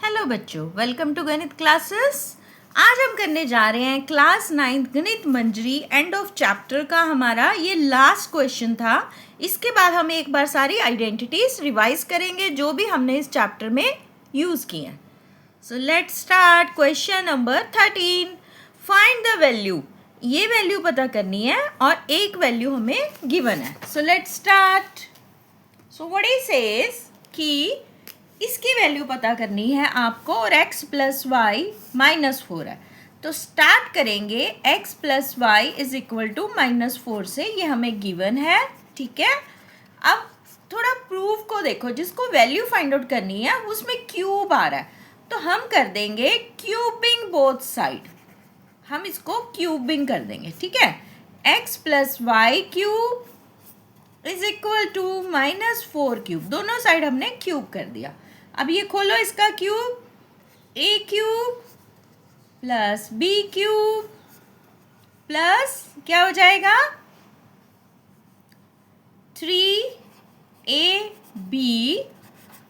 Hello बच्चों, welcome to गणित classes. आज हम करने जा रहे हैं क्लास 9 गणित मंजरी एंड ऑफ चैप्टर का हमारा ये लास्ट क्वेश्चन था। इसके बाद हम एक बार सारी आइडेंटिटीज रिवाइज करेंगे जो भी हमने इस चैप्टर में यूज़ की हैं। So let's start. Question number 13, find the value. ये वैल्यू पता करनी है और एक वैल्यू हमें गिवन है। So let's start. So what he says कि इसकी वैल्यू पता करनी है आपको और x प्लस वाई -4 है। तो स्टार्ट करेंगे x plus Y is equal to -4 से, ये हमें गिवन है। ठीक है, अब थोड़ा प्रूफ को देखो। जिसको वैल्यू फाइंड आउट करनी है उसमें क्यूब आ रहा है, तो हम कर देंगे क्यूबिंग बोथ साइड। हम इसको क्यूबिंग कर देंगे। ठीक है, x plus Y cube is equal to -4 cube. दोनों साइड हमने क्यूब कर दिया। अब ये खोलो इसका cube, a cube plus b cube plus क्या हो जाएगा 3ab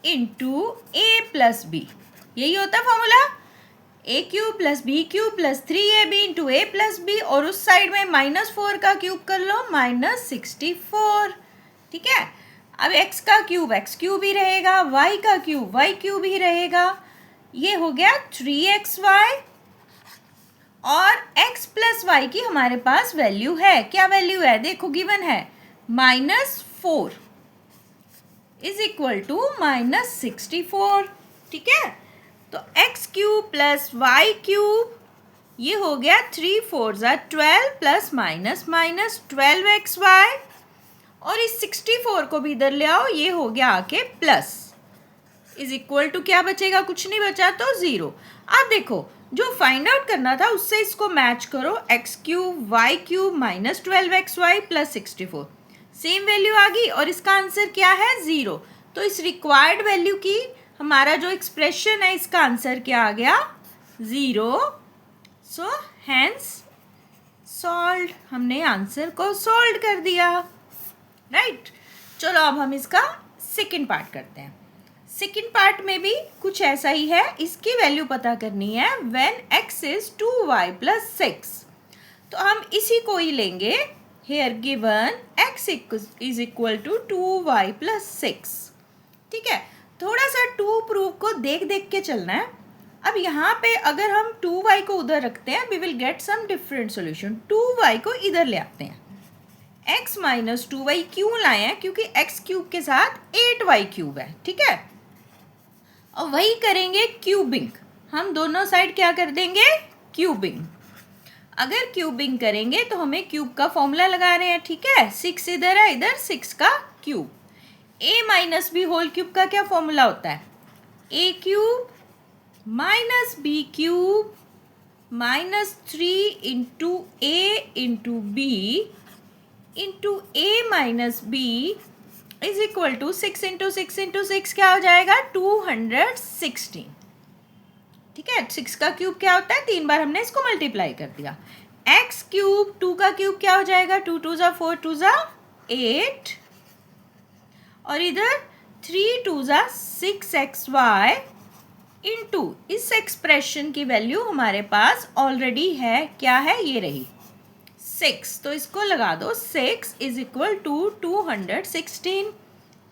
into a plus b। यही होता formula, a cube plus b cube plus 3ab into a plus b, और उस साइड में -4 का क्यूब कर लो -64। ठीक है, अब x का क्यूब x क्यूब ही रहेगा, y का क्यूब y क्यूब ही रहेगा। ये हो गया 3xy, और x प्लस वाई की हमारे पास वैल्यू है। क्या वैल्यू है देखो, गिवन है -4 इज इक्वल टू -64। ठीक है, तो x cube plus Y cube, ये हो गया 3 4 12 प्लस माइनस -12xy, और इस 64 को भी इधर ले आओ, ये हो गया आके प्लस इज इक्वल टू क्या बचेगा, कुछ नहीं बचा तो 0। अब देखो जो फाइंड आउट करना था उससे इसको मैच करो, x cube y cube -12xy plus 64, same value आ गई और इसका आंसर क्या है 0। तो इस रिक्वायर्ड वैल्यू की हमारा जो एक्सप्रेशन है इसका आंसर क्या आ गया 0। सो हैंस सॉल्व्ड, हमने आंसर को सॉल्व कर दिया। राइट, चलो अब हम इसका सेकंड पार्ट करते हैं। सेकंड पार्ट में भी कुछ ऐसा ही है। इसकी वैल्यू पता करनी है when x is 2y plus 6। तो हम इसी को ही लेंगे। Here given x is equal to 2y plus 6। ठीक है, थोड़ा सा 2 प्रूफ को देख देख के चलना है। अब यहाँ पे अगर हम 2y को उधर रखते हैं, we will get some different solution. 2y को इधर ले आते हैं, x माइनस 2y क्यों लाए हैं, क्योंकि x क्यूब के साथ 8y क्यूब है। ठीक है, और वही करेंगे क्यूबिंग। हम दोनों साइड क्या कर देंगे, क्यूबिंग। अगर क्यूबिंग करेंगे तो हमें क्यूब का फॉर्मूला लगा रहे हैं। ठीक है, 6 इधर है, इधर 6 का cube. a minus B whole cube का क्या फॉर्मूला होता है, a cube minus B cube -3 into a into B into a minus B is equal to 6 into 6 into 6 क्या हो जाएगा 216। ठीक है, 6 का क्यूब क्या होता है, 3 बार हमने इसको मल्टीप्लाई कर दिया। x क्यूब 2 का क्यूब क्या हो जाएगा 2 2 4 2 8, और इधर 3 2 6xy इंटू इस एक्सप्रेशन की वैल्यू हमारे पास ऑलरेडी है। क्या है, ये रही 6, तो इसको लगा दो 6 इज इक्वल टू 216।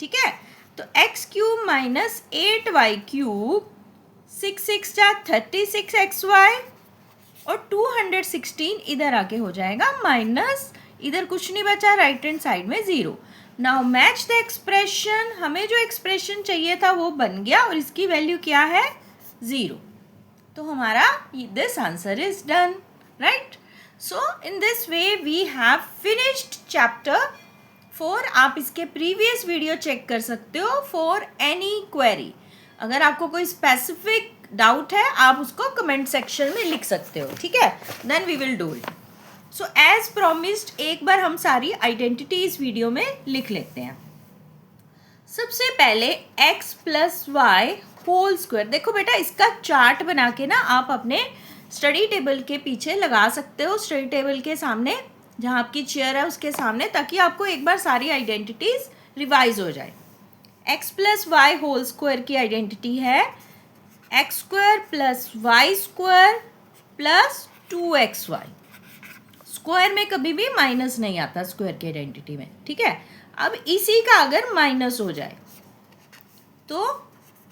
ठीक है, तो x cube minus 8y cube 6 6 जा 36xy, और 216 इधर आके हो जाएगा माइनस, इधर कुछ नहीं बचा, राइट हैंड साइड में 0। Now match the expression. हमें जो एक्सप्रेशन चाहिए था वो बन गया और इसकी वैल्यू क्या है 0। तो हमारा this answer is done. Right, so in this way we have finished chapter 4। आप इसके प्रीवियस वीडियो चेक कर सकते हो for any query। अगर आपको कोई स्पेसिफिक डाउट है आप उसको कमेंट सेक्शन में लिख सकते हो। ठीक है, then we will do it। so as promised एक बार हम सारी आइडेंटिटी इस वीडियो में लिख लेते हैं। सबसे पहले x plus Y whole square. देखो बेटा, इसका चार्ट बना के ना आप अपने स्टडी टेबल के पीछे लगा सकते हो, स्टडी टेबल के सामने जहाँ आपकी चेयर है उसके सामने, ताकि आपको एक बार सारी आइडेंटिटीज रिवाइज हो जाए। x plus Y whole square की आइडेंटिटी है X square plus Y square plus 2xy। Square में कभी भी माइनस नहीं आता स्क्वायर की आइडेंटिटी में, ठीक है। अब इसी का अगर माइनस हो जाए तो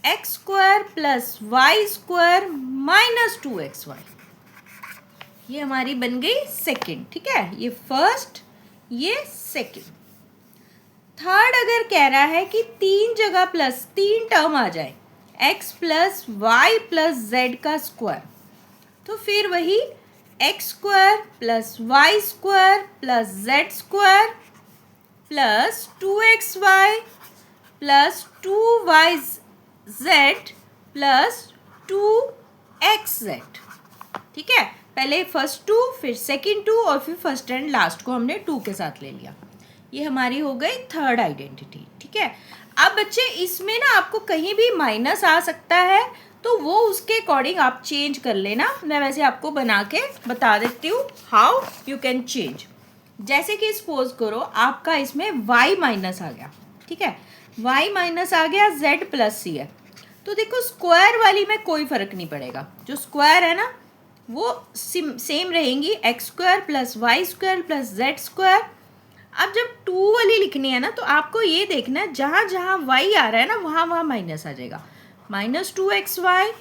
X square plus Y square minus 2xy, ये हमारी बन गई सेकेंड, ठीक है। ये फर्स्ट, ये सेकेंड। थर्ड अगर कह रहा है कि तीन जगह प्लस, तीन टर्म आ जाए, x plus Y plus Z का स्क्वायर, तो फिर वही X square plus Y square plus Z square plus 2xy plus 2yz plus 2xz, ठीक है। पहले फर्स्ट टू, फिर सेकंड टू, और फिर फर्स्ट एंड लास्ट को हमने 2 के साथ ले लिया। ये हमारी हो गई थर्ड आइडेंटिटी, ठीक है। अब बच्चे इसमें ना आपको कहीं भी माइनस आ सकता है, तो वो उसके अकॉर्डिंग आप चेंज कर लेना। मैं वैसे आपको बना के बता देती हूँ हाउ यू कैन चेंज। जैसे कि सपोज करो आपका इसमें y माइनस आ गया, ठीक है, y माइनस आ गया, z प्लस सी है, तो देखो स्क्वायर वाली में कोई फर्क नहीं पड़ेगा, जो स्क्वायर है ना वो सेम रहेंगी, X square plus Y square plus Z square. अब जब 2 वाली लिखनी है ना, तो आपको ये देखना है जहाँ जहाँ y आ रहा है ना वहाँ वहाँ माइनस आ जाएगा, -2xy।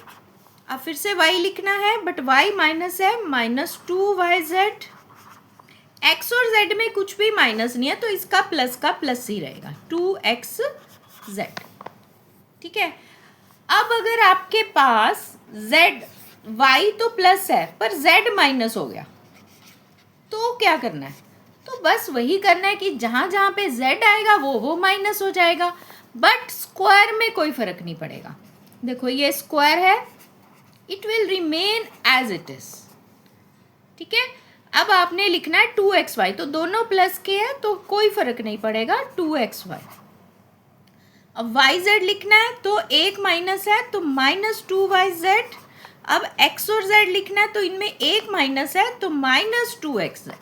अब फिर से y लिखना है, बट y माइनस है, -2yz। x और z में कुछ भी माइनस नहीं है, तो इसका प्लस का प्लस ही रहेगा, 2xz, ठीक है। अब अगर आपके पास y तो प्लस है पर z माइनस हो गया, तो क्या करना है? तो बस वही करना है कि जहाँ जहाँ पे z आएगा वो माइनस हो जाएगा, बट स्क्वायर में कोई फर्क नहीं पड़ेगा। देखो ये स्क्वायर है, it will remain as it is, ठीक है। अब आपने लिखना है 2xy, तो दोनों प्लस के हैं तो कोई फर्क नहीं पड़ेगा, 2xy। अब yz लिखना है तो एक माइनस है तो -2yz। अब x और z लिखना है तो इनमें एक माइनस है तो -2xz,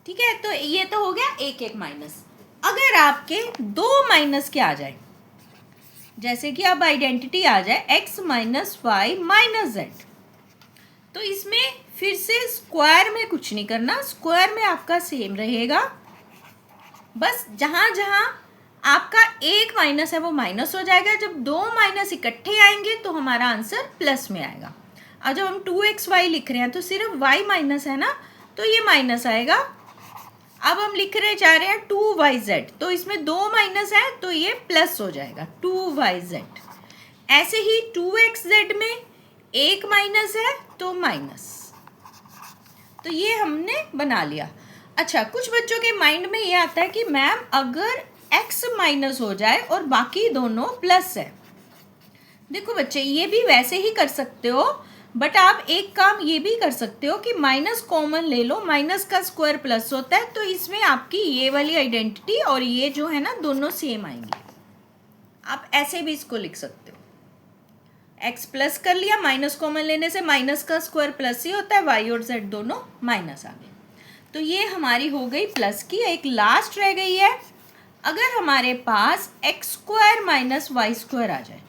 ठीक है। तो ये तो हो गया एक एक माइनस। अगर आपके दो माइनस के आ जाए, जैसे कि अब आइडेंटिटी आ जाए x minus Y minus Z, तो इसमें फिर से स्क्वायर में कुछ नहीं करना, स्क्वायर में आपका सेम रहेगा, बस जहाँ जहाँ आपका एक माइनस है वो माइनस हो जाएगा। जब दो माइनस इकट्ठे आएंगे तो हमारा आंसर प्लस में आएगा। और जब हम 2xy लिख रहे हैं तो सिर्फ y माइनस है ना, तो ये माइनस आएगा। अब हम लिख रहे जा रहे हैं 2yz, तो इसमें दो माइनस है तो ये प्लस हो जाएगा, 2yz। ऐसे ही 2xz में एक माइनस है तो माइनस, तो ये हमने बना लिया। अच्छा, कुछ बच्चों के माइंड में ये आता है कि मैम अगर x माइनस हो जाए और बाकी दोनों प्लस है। देखो बच्चे, ये भी वैसे ही कर सकते हो, बट आप एक काम ये भी कर सकते हो कि माइनस कॉमन ले लो, माइनस का स्क्वायर प्लस होता है, तो इसमें आपकी ये वाली आइडेंटिटी और ये जो है ना दोनों सेम आएंगी। आप ऐसे भी इसको लिख सकते हो, x प्लस कर लिया, माइनस कॉमन लेने से माइनस का स्क्वायर प्लस ही होता है, y और z दोनों माइनस आ गए। तो ये हमारी हो गई प्लस की। एक लास्ट रह गई है, अगर हमारे पास x square minus y square आ जाए,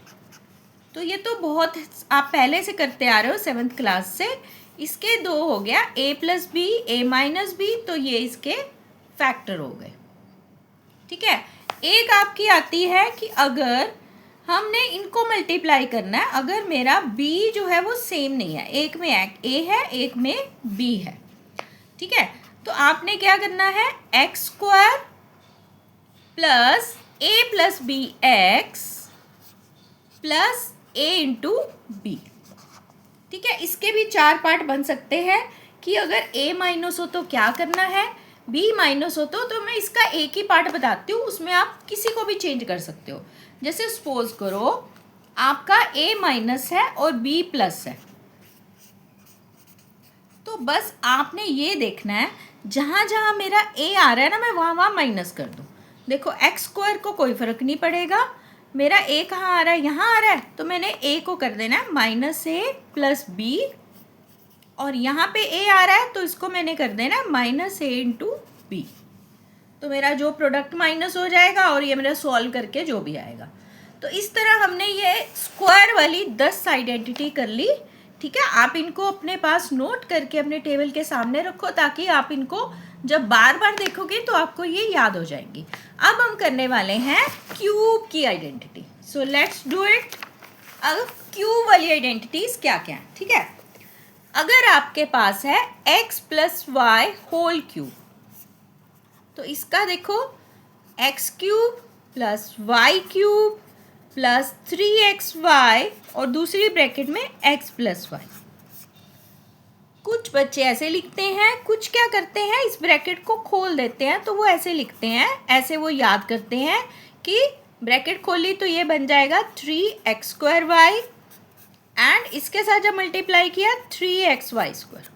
तो ये तो बहुत आप पहले से करते आ रहे हो 7th क्लास से। इसके दो हो गया, a plus B, a minus B, तो ये इसके फैक्टर हो गए, ठीक है। एक आपकी आती है कि अगर हमने इनको मल्टीप्लाई करना है, अगर मेरा b जो है वो सेम नहीं है, एक में a है एक में b है, ठीक है, तो आपने क्या करना है, X square plus a plus B X plus a into B, ठीक है। इसके भी 4 पार्ट बन सकते हैं कि अगर a माइनस हो तो क्या करना है, b माइनस हो तो मैं इसका एक ही पार्ट बताती हूँ, उसमें आप किसी को भी चेंज कर सकते हो। जैसे सपोज करो आपका a माइनस है और b प्लस है, तो बस आपने ये देखना है जहाँ जहाँ मेरा a आ रहा है ना, मैं वहाँ वहाँ माइनस कर दूँ। देखो एक्स स्क्वायर को कोई फर्क नहीं पड़ेगा, मेरा a कहाँ आ रहा है, यहाँ आ रहा है, तो मैंने a को कर देना है -a प्लस b, और यहाँ पे a आ रहा है तो इसको मैंने कर देना है -a इंटू बी। तो मेरा जो प्रोडक्ट माइनस हो जाएगा और ये मेरा सॉल्व करके जो भी आएगा। तो इस तरह हमने ये स्क्वायर वाली 10 आइडेंटिटी कर ली। ठीक है, आप इनको अपने पास नोट करके अपने टेबल के सामने रखो ताकि आप इनको जब बार बार देखोगे तो आपको ये याद हो जाएंगी। अब हम करने वाले हैं क्यूब की identity. So let's do it. अब क्यूब वाली आइडेंटिटीज क्या क्या है? ठीक है, अगर आपके पास है x plus Y whole cube, तो इसका देखो x cube plus Y cube plus 3xy और दूसरी ब्रैकेट में x प्लस वाई। कुछ बच्चे ऐसे लिखते हैं, कुछ क्या करते हैं इस ब्रैकेट को खोल देते हैं, तो वो ऐसे लिखते हैं, ऐसे वो याद करते हैं कि ब्रैकेट खोली तो ये बन जाएगा 3x² एंड इसके साथ जब मल्टीप्लाई किया 3xy²।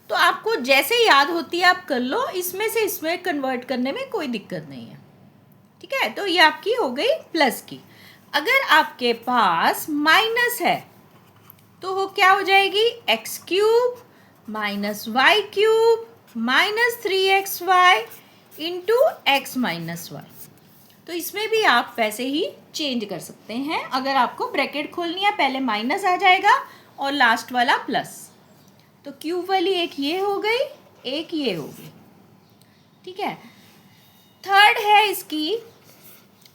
तो आपको जैसे याद होती है आप कर लो, इसमें से इसमें कन्वर्ट करने में कोई दिक्कत नहीं है। ठीक है, तो ये आपकी हो गई प्लस की। अगर आपके पास माइनस है तो वो क्या हो जाएगी? x cube minus Y cube minus 3xy into x minus Y. तो इसमें भी आप वैसे ही चेंज कर सकते हैं। अगर आपको ब्रैकेट खोलनी है पहले माइनस आ जाएगा और लास्ट वाला प्लस। तो क्यूब वाली एक ये हो गई, एक ये हो गई। ठीक है, थर्ड है इसकी,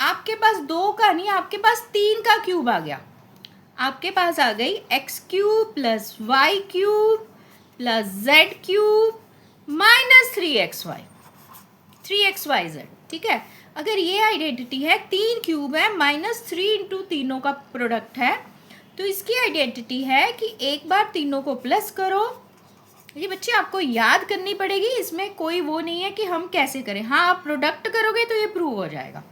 आपके पास 2 का नहीं, आपके पास 3 का क्यूब आ गया। आपके पास आ गई x cube plus Y cube plus z cube minus 3xyz। ठीक है, अगर ये आइडेंटिटी है 3 क्यूब है माइनस 3 इंटू तीनों का प्रोडक्ट है, तो इसकी आइडेंटिटी है कि एक बार तीनों को प्लस करो। ये बच्चे आपको याद करनी पड़ेगी, इसमें कोई वो नहीं है कि हम कैसे करें। हाँ, आप प्रोडक्ट करोगे तो ये प्रूव हो जाएगा।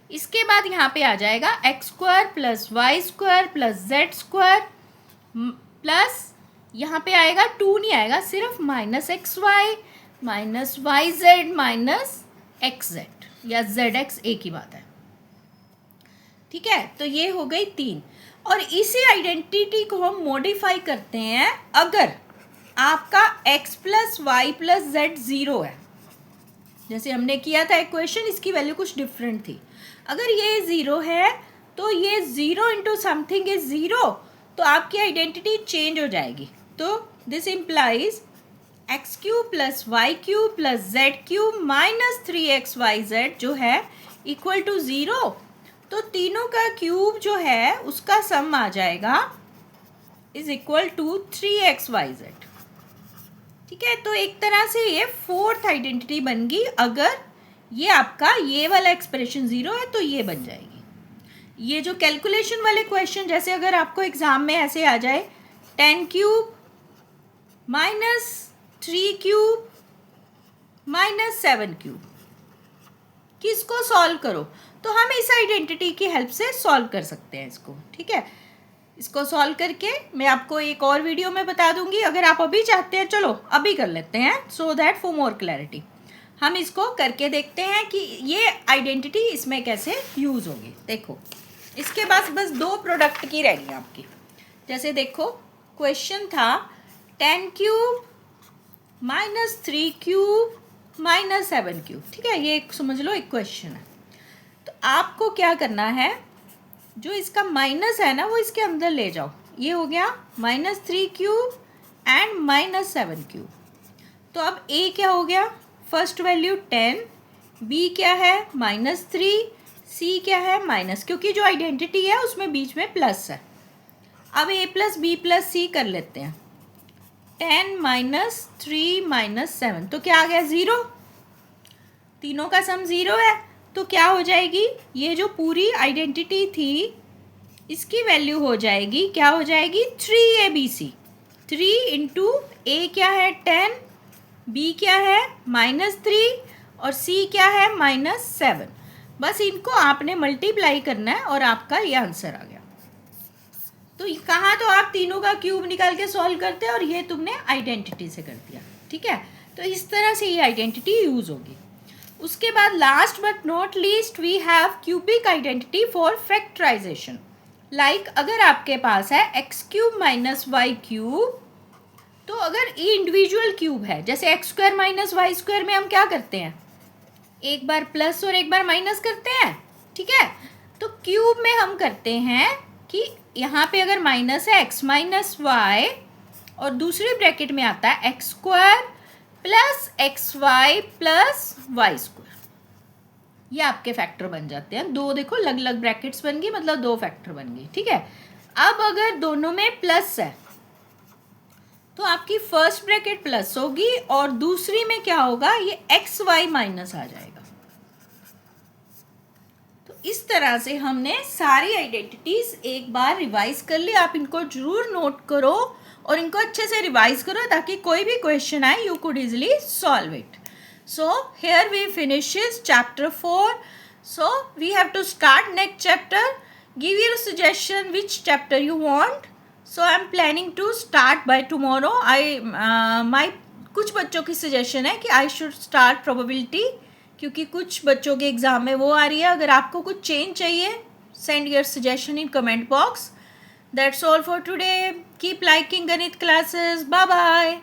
इसके बाद यहाँ पे आ जाएगा x² plus y² plus z² plus यहाँ पे आएगा 2 नहीं आएगा, सिर्फ minus xy minus yz minus xz या zx, एक ही बात है। ठीक है, तो ये हो गई 3। और इसी आइडेंटिटी को हम मॉडिफाई करते हैं अगर आपका x plus Y plus Z 0 है। जैसे हमने किया था इक्वेशन, इसकी वैल्यू कुछ डिफरेंट थी। अगर ये 0 है तो ये 0 इंटू समथिंग इज 0, तो आपकी आइडेंटिटी चेंज हो जाएगी। तो this implies x cube plus Y cube plus Z cube minus 3xyz जो है इक्वल टू 0। तो तीनों का क्यूब जो है उसका सम आ जाएगा इज इक्वल टू 3xyz। ठीक है, तो एक तरह से ये 4th आइडेंटिटी बन गई। अगर ये आपका ये वाला एक्सप्रेशन 0 है तो ये बन जाएगी। ये जो कैलकुलेशन वाले क्वेश्चन, जैसे अगर आपको एग्जाम में ऐसे आ जाए 10 cube minus 3 cube minus 7 cube, किसको सॉल्व करो, तो हम इस आइडेंटिटी की हेल्प से सॉल्व कर सकते हैं इसको। ठीक है, इसको सॉल्व करके मैं आपको एक और वीडियो में बता दूंगी। अगर आप अभी चाहते हैं, चलो अभी कर लेते हैं, so that for more clarity हम इसको करके देखते हैं कि ये आइडेंटिटी इसमें कैसे यूज़ होगी। देखो, इसके बाद बस 2 प्रोडक्ट की रह गई आपकी। जैसे देखो क्वेश्चन था 10 cube minus 3 cube minus 7 cube. ठीक है, ये समझ लो एक क्वेश्चन है। तो आपको क्या करना है, जो इसका माइनस है ना वो इसके अंदर ले जाओ। ये हो गया minus 3 cube and minus 7 cube. तो अब a क्या हो गया, फर्स्ट वैल्यू 10, b क्या है माइनस 3, c क्या है माइनस, क्योंकि जो आइडेंटिटी है उसमें बीच में प्लस है। अब a प्लस बी प्लस सी कर लेते हैं। 10 माइनस 3 माइनस 7, तो क्या आ गया 0। तीनों का सम 0 है, तो क्या हो जाएगी, ये जो पूरी आइडेंटिटी थी इसकी वैल्यू हो जाएगी, क्या हो जाएगी 3abc। 3 इंटू ए क्या है 10, बी क्या है माइनस 3 और सी क्या है माइनस 7। बस इनको आपने मल्टीप्लाई करना है और आपका ये आंसर आ गया। तो कहाँ तो आप तीनों का क्यूब निकाल के सॉल्व करते हैं और ये तुमने आइडेंटिटी से कर दिया। ठीक है, तो इस तरह से ये आइडेंटिटी यूज़ होगी। उसके बाद last but not least we have cubic identity for factorization. Like अगर आपके पास है x cube minus Y cube, तो अगर ये इंडिविजुअल क्यूब है, जैसे x² माइनस y² में हम क्या करते हैं, एक बार प्लस और एक बार माइनस करते हैं। ठीक है, तो क्यूब में हम करते हैं कि यहाँ पे अगर माइनस है x माइनस वाई और दूसरी ब्रैकेट में आता है X square plus X Y plus Y square, ये आपके फैक्टर बन जाते हैं। दो देखो अलग अलग ब्रैकेट्स बन गई, मतलब दो फैक्टर बन गई, ठीक है। अब अगर दोनों में प्लस है तो आपकी फर्स्ट ब्रैकेट प्लस होगी और दूसरी में क्या होगा, ये एक्स वाई माइनस आ जाएगा। तो इस तरह से हमने सारी आइडेंटिटीज एक बार रिवाइज कर ली। आप इनको जरूर नोट करो और इनको अच्छे से रिवाइज करो ताकि कोई भी क्वेश्चन आए you could easily solve it. So here we finishes chapter 4. So we have to start next chapter. Give your suggestion which chapter you want. So I am planning to start by tomorrow. My कुछ बच्चों की suggestion है कि I should start probability, क्योंकि कुछ बच्चों के exam में वो आ रही है। अगर आपको कुछ चेंज चाहिए, send your suggestion in comment box. That's all for today. Keep liking Ganit classes. Bye bye.